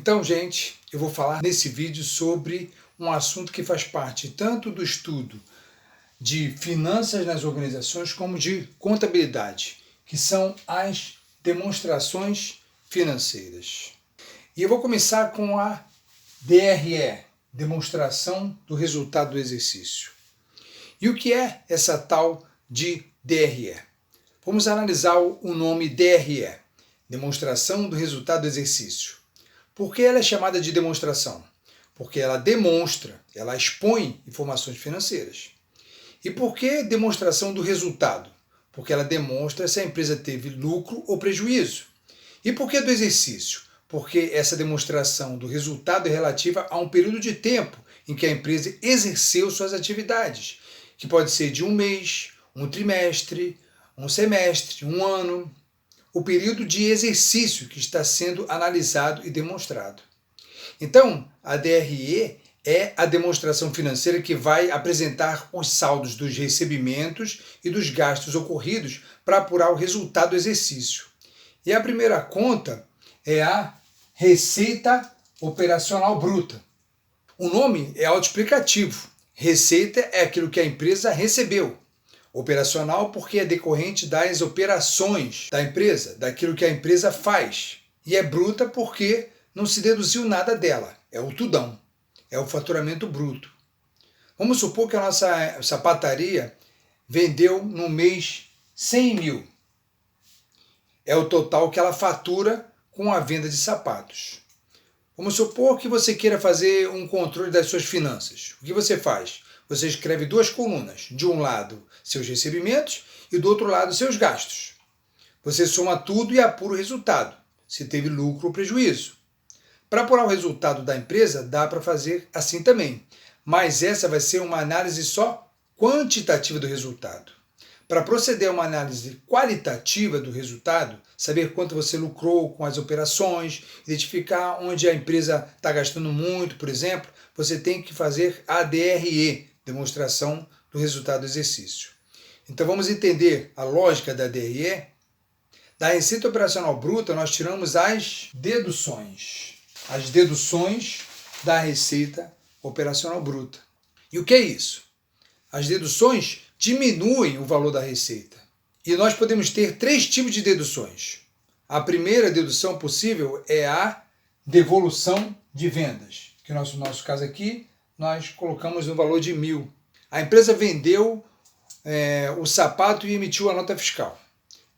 Então, gente, eu vou falar nesse vídeo sobre um assunto que faz parte tanto do estudo de finanças nas organizações como de contabilidade, que são as demonstrações financeiras. E eu vou começar com a DRE, Demonstração do Resultado do Exercício. E o que é essa tal de DRE? Vamos analisar o nome DRE, Demonstração do Resultado do Exercício. Por que ela é chamada de demonstração? Porque ela demonstra, ela expõe informações financeiras. E por que demonstração do resultado? Porque ela demonstra se a empresa teve lucro ou prejuízo. E por que do exercício? Porque essa demonstração do resultado é relativa a um período de tempo em que a empresa exerceu suas atividades, que pode ser de um mês, um trimestre, um semestre, um ano, o período de exercício que está sendo analisado e demonstrado. Então, a DRE é a demonstração financeira que vai apresentar os saldos dos recebimentos e dos gastos ocorridos para apurar o resultado do exercício. E a primeira conta é a Receita Operacional Bruta. O nome é autoexplicativo. Receita é aquilo que a empresa recebeu. Operacional porque é decorrente das operações da empresa, daquilo que a empresa faz. E é bruta porque não se deduziu nada dela, é o tudão, é o faturamento bruto. Vamos supor que a nossa sapataria vendeu no mês 100 mil. É o total que ela fatura com a venda de sapatos. Vamos supor que você queira fazer um controle das suas finanças. O que você faz? Você escreve duas colunas. De um lado, seus recebimentos e do outro lado, seus gastos. Você soma tudo e apura o resultado, se teve lucro ou prejuízo. Para apurar o resultado da empresa, dá para fazer assim também. Mas essa vai ser uma análise só quantitativa do resultado. Para proceder a uma análise qualitativa do resultado, saber quanto você lucrou com as operações, identificar onde a empresa está gastando muito, por exemplo, você tem que fazer a DRE, Demonstração do Resultado do Exercício. Então vamos entender a lógica da DRE. Da Receita Operacional Bruta, nós tiramos as deduções. As deduções da Receita Operacional Bruta. E o que é isso? As deduções diminuem o valor da receita. E nós podemos ter três tipos de deduções. A primeira dedução possível é a devolução de vendas, que no nosso caso aqui, nós colocamos no valor de 1.000. A empresa vendeu o sapato e emitiu a nota fiscal.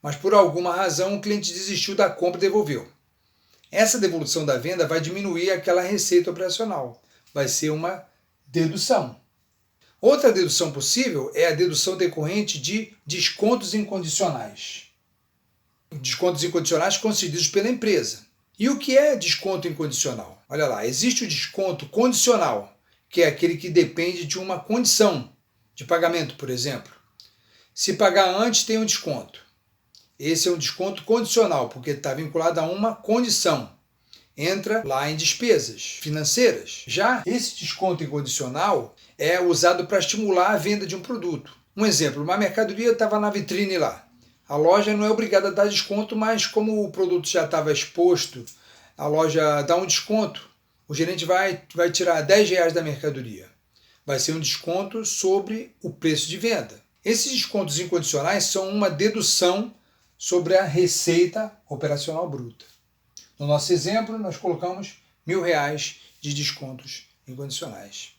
Mas por alguma razão o cliente desistiu da compra e devolveu. Essa devolução da venda vai diminuir aquela receita operacional. Vai ser uma dedução. Outra dedução possível é a dedução decorrente de descontos incondicionais. Descontos incondicionais concedidos pela empresa. E o que é desconto incondicional? Olha lá, existe o desconto condicional, que é aquele que depende de uma condição de pagamento, por exemplo. Se pagar antes, tem um desconto. Esse é um desconto condicional, porque está vinculado a uma condição. Entra lá em despesas financeiras. Já esse desconto incondicional é usado para estimular a venda de um produto. Um exemplo, uma mercadoria estava na vitrine lá. A loja não é obrigada a dar desconto, mas como o produto já estava exposto, a loja dá um desconto. O gerente vai tirar R$10 da mercadoria. Vai ser um desconto sobre o preço de venda. Esses descontos incondicionais são uma dedução sobre a receita operacional bruta. No nosso exemplo, nós colocamos R$1.000 de descontos incondicionais.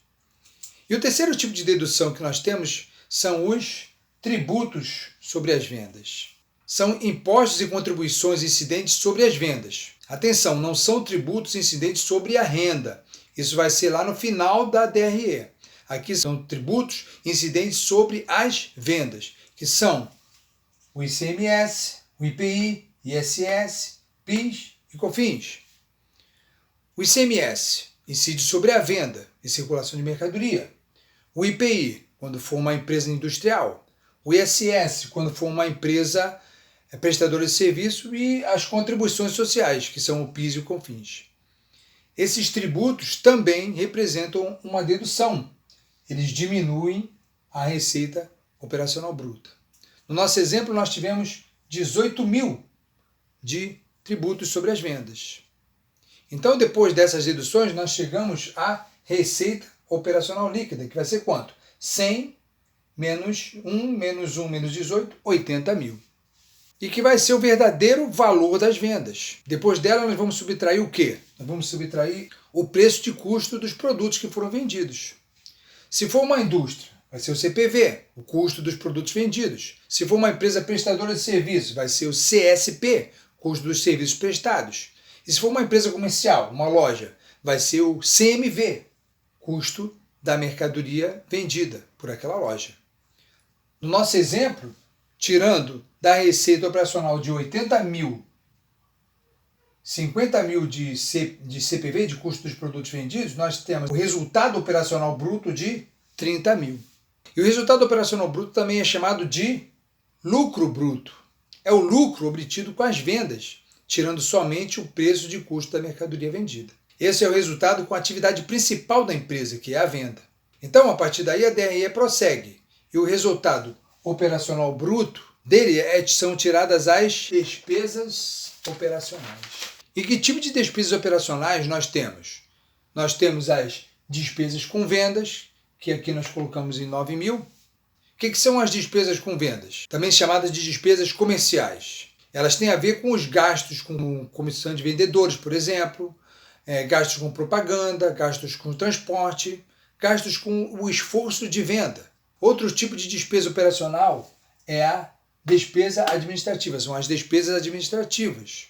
E o terceiro tipo de dedução que nós temos são os tributos sobre as vendas. São impostos e contribuições incidentes sobre as vendas. Atenção, não são tributos incidentes sobre a renda. Isso vai ser lá no final da DRE. Aqui são tributos incidentes sobre as vendas, que são o ICMS, o IPI, ISS, PIS e COFINS. O ICMS incide sobre a venda e circulação de mercadoria. O IPI, quando for uma empresa industrial. O ISS, quando for uma empresa prestadora de serviço. E as contribuições sociais, que são o PIS e o COFINS. Esses tributos também representam uma dedução. Eles diminuem a receita operacional bruta. No nosso exemplo, nós tivemos 18.000 de tributos sobre as vendas. Então, depois dessas deduções, nós chegamos à receita operacional líquida, que vai ser quanto? 100 menos 1, menos 1, menos 18, 80 mil. E que vai ser o verdadeiro valor das vendas. Depois dela, nós vamos subtrair o quê? Nós vamos subtrair o preço de custo dos produtos que foram vendidos. Se for uma indústria, vai ser o CPV, o custo dos produtos vendidos. Se for uma empresa prestadora de serviços, vai ser o CSP, custo dos serviços prestados. E se for uma empresa comercial, uma loja, vai ser o CMV, custo da mercadoria vendida por aquela loja. No nosso exemplo, tirando da receita operacional de 80 mil, 50 mil de CPV, de custo dos produtos vendidos, nós temos o resultado operacional bruto de 30 mil. E o resultado operacional bruto também é chamado de lucro bruto. É o lucro obtido com as vendas, tirando somente o preço de custo da mercadoria vendida. Esse é o resultado com a atividade principal da empresa, que é a venda. Então, a partir daí, a DRE prossegue. E o resultado operacional bruto dele são tiradas as despesas operacionais. E que tipo de despesas operacionais nós temos? Nós temos as despesas com vendas, que aqui nós colocamos em 9 mil. O que são as despesas com vendas? Também chamadas de despesas comerciais. Elas têm a ver com os gastos com comissão de vendedores, por exemplo, gastos com propaganda, gastos com transporte, gastos com o esforço de venda. Outro tipo de despesa operacional é a despesa administrativa, são as despesas administrativas.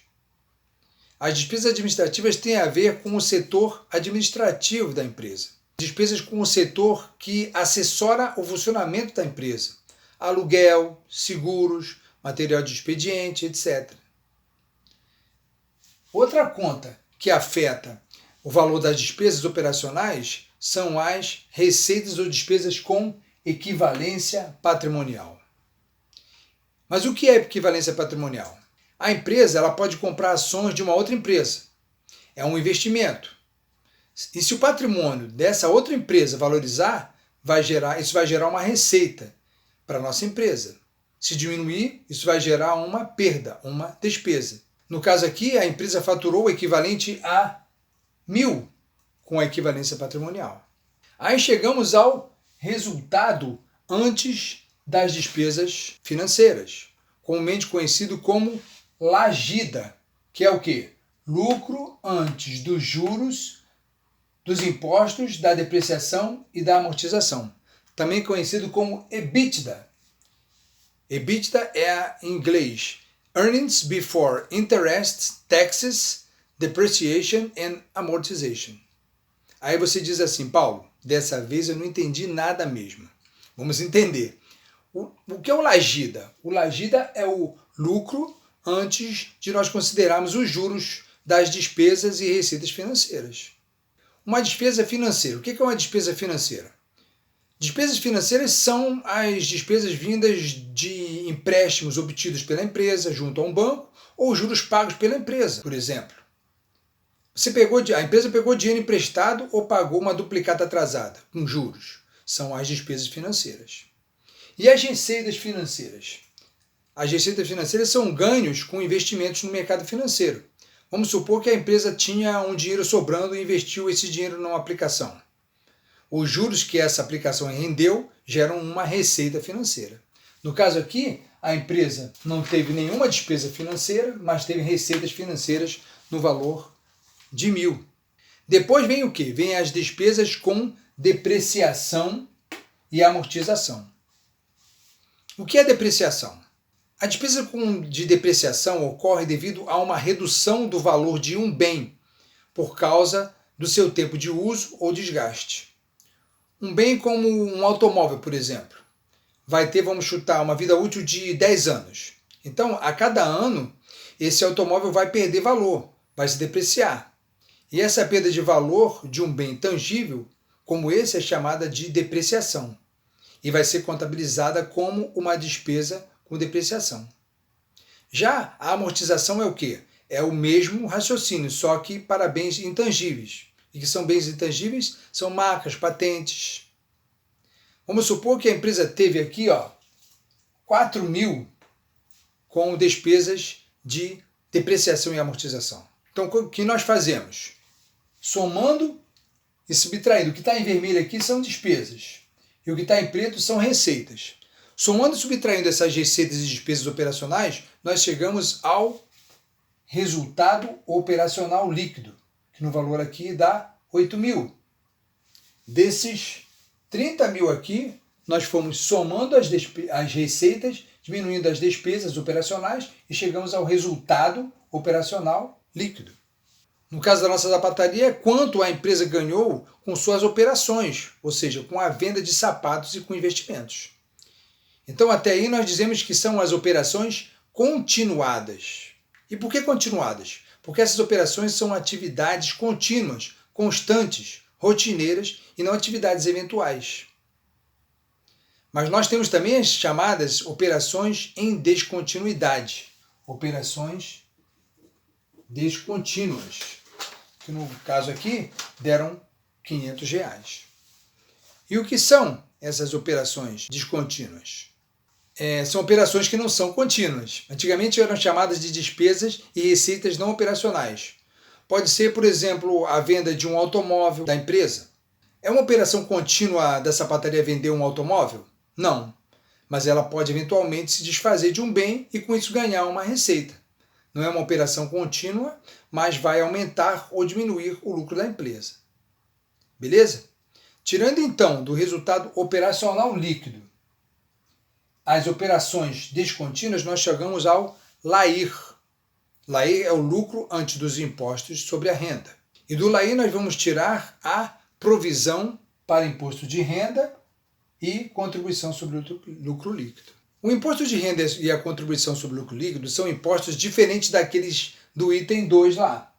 As despesas administrativas têm a ver com o setor administrativo da empresa. Despesas com o setor que assessora o funcionamento da empresa. Aluguel, seguros, material de expediente, etc. Outra conta que afeta o valor das despesas operacionais são as receitas ou despesas com equivalência patrimonial. Mas o que é equivalência patrimonial? A empresa ela pode comprar ações de uma outra empresa. É um investimento. E se o patrimônio dessa outra empresa valorizar, isso vai gerar uma receita para a nossa empresa. Se diminuir, isso vai gerar uma perda, uma despesa. No caso aqui, a empresa faturou o equivalente a 1.000 com a equivalência patrimonial. Aí chegamos ao resultado antes das despesas financeiras, comumente conhecido como LAGIDA, que é o quê? Lucro antes dos juros, dos impostos, da depreciação e da amortização. Também conhecido como EBITDA. EBITDA é em inglês Earnings Before Interest, Taxes, Depreciation and Amortization. Aí você diz assim, Paulo, dessa vez eu não entendi nada mesmo. Vamos entender. O que é o LAGIDA? O LAGIDA é o lucro antes de nós considerarmos os juros das despesas e receitas financeiras. Uma despesa financeira. O que é uma despesa financeira? Despesas financeiras são as despesas vindas de empréstimos obtidos pela empresa junto a um banco ou juros pagos pela empresa, por exemplo. A empresa pegou dinheiro emprestado ou pagou uma duplicata atrasada, com juros. São as despesas financeiras. E as receitas financeiras? As receitas financeiras são ganhos com investimentos no mercado financeiro. Vamos supor que a empresa tinha um dinheiro sobrando e investiu esse dinheiro numa aplicação. Os juros que essa aplicação rendeu geram uma receita financeira. No caso aqui, a empresa não teve nenhuma despesa financeira, mas teve receitas financeiras no valor de 1.000. Depois vem o quê? Vem as despesas com depreciação e amortização. O que é depreciação? A despesa de depreciação ocorre devido a uma redução do valor de um bem por causa do seu tempo de uso ou desgaste. Um bem como um automóvel, por exemplo, vai ter, vamos chutar, uma vida útil de 10 anos. Então, a cada ano, esse automóvel vai perder valor, vai se depreciar. E essa perda de valor de um bem tangível, como esse, é chamada de depreciação. E vai ser contabilizada como uma despesa com depreciação. Já a amortização é o quê? É o mesmo raciocínio, só que para bens intangíveis. E que são bens intangíveis? São marcas, patentes. Vamos supor que a empresa teve aqui 4.000 com despesas de depreciação e amortização. Então, o que nós fazemos? Somando e subtraindo. O que está em vermelho aqui são despesas. E o que está em preto são receitas. Somando e subtraindo essas receitas e despesas operacionais, nós chegamos ao resultado operacional líquido, que no valor aqui dá 8.000. Desses 30.000 aqui, nós fomos somando as receitas, diminuindo as despesas operacionais e chegamos ao resultado operacional líquido. No caso da nossa sapataria, quanto a empresa ganhou com suas operações, ou seja, com a venda de sapatos e com investimentos. Então, até aí nós dizemos que são as operações continuadas. E por que continuadas? Porque essas operações são atividades contínuas, constantes, rotineiras e não atividades eventuais. Mas nós temos também as chamadas operações em descontinuidade. Operações descontínuas, que no caso aqui deram R$500. E o que são essas operações descontínuas? São operações que não são contínuas. Antigamente eram chamadas de despesas e receitas não operacionais. Pode ser, por exemplo, a venda de um automóvel da empresa. É uma operação contínua da sapataria vender um automóvel? Não. Mas ela pode eventualmente se desfazer de um bem e com isso ganhar uma receita. Não é uma operação contínua, mas vai aumentar ou diminuir o lucro da empresa. Beleza? Tirando então do resultado operacional líquido as operações descontínuas, nós chegamos ao LAIR. LAIR é o lucro antes dos impostos sobre a renda. E do LAIR nós vamos tirar a provisão para imposto de renda e contribuição sobre o lucro líquido. O imposto de renda e a contribuição sobre o lucro líquido são impostos diferentes daqueles do item 2 lá,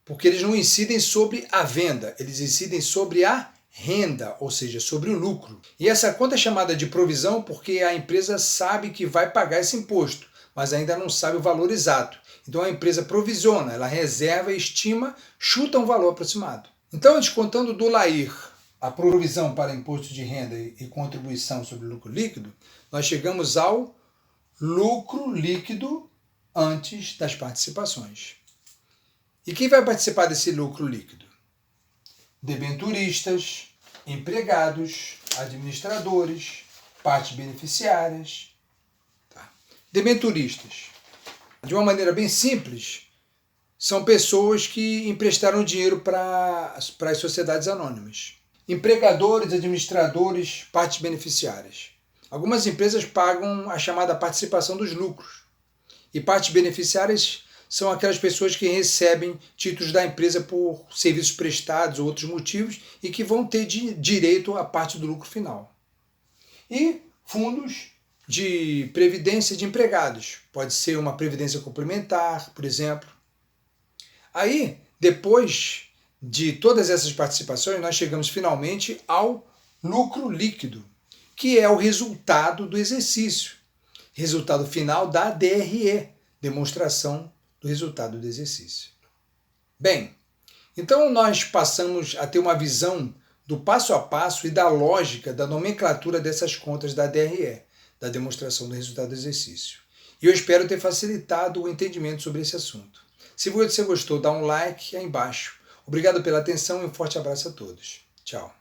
porque eles não incidem sobre a venda, eles incidem sobre a renda, ou seja, sobre o lucro. E essa conta é chamada de provisão porque a empresa sabe que vai pagar esse imposto, mas ainda não sabe o valor exato. Então a empresa provisiona, ela reserva, estima, chuta um valor aproximado. Então, descontando do LAIR a provisão para imposto de renda e contribuição sobre o lucro líquido, nós chegamos ao lucro líquido antes das participações. E quem vai participar desse lucro líquido? Debenturistas, empregados, administradores, partes beneficiárias. Tá. Debenturistas, de uma maneira bem simples, são pessoas que emprestaram dinheiro para as sociedades anônimas. Empregadores, administradores, partes beneficiárias. Algumas empresas pagam a chamada participação dos lucros. E partes beneficiárias são aquelas pessoas que recebem títulos da empresa por serviços prestados ou outros motivos e que vão ter direito à parte do lucro final. E fundos de previdência de empregados. Pode ser uma previdência complementar, por exemplo. Aí, depois de todas essas participações, nós chegamos finalmente ao lucro líquido, que é o resultado do exercício. Resultado final da DRE, demonstração do resultado do exercício. Bem, então nós passamos a ter uma visão do passo a passo e da lógica da nomenclatura dessas contas da DRE, da demonstração do resultado do exercício. E eu espero ter facilitado o entendimento sobre esse assunto. Se você gostou, dá um like aí embaixo. Obrigado pela atenção e um forte abraço a todos. Tchau.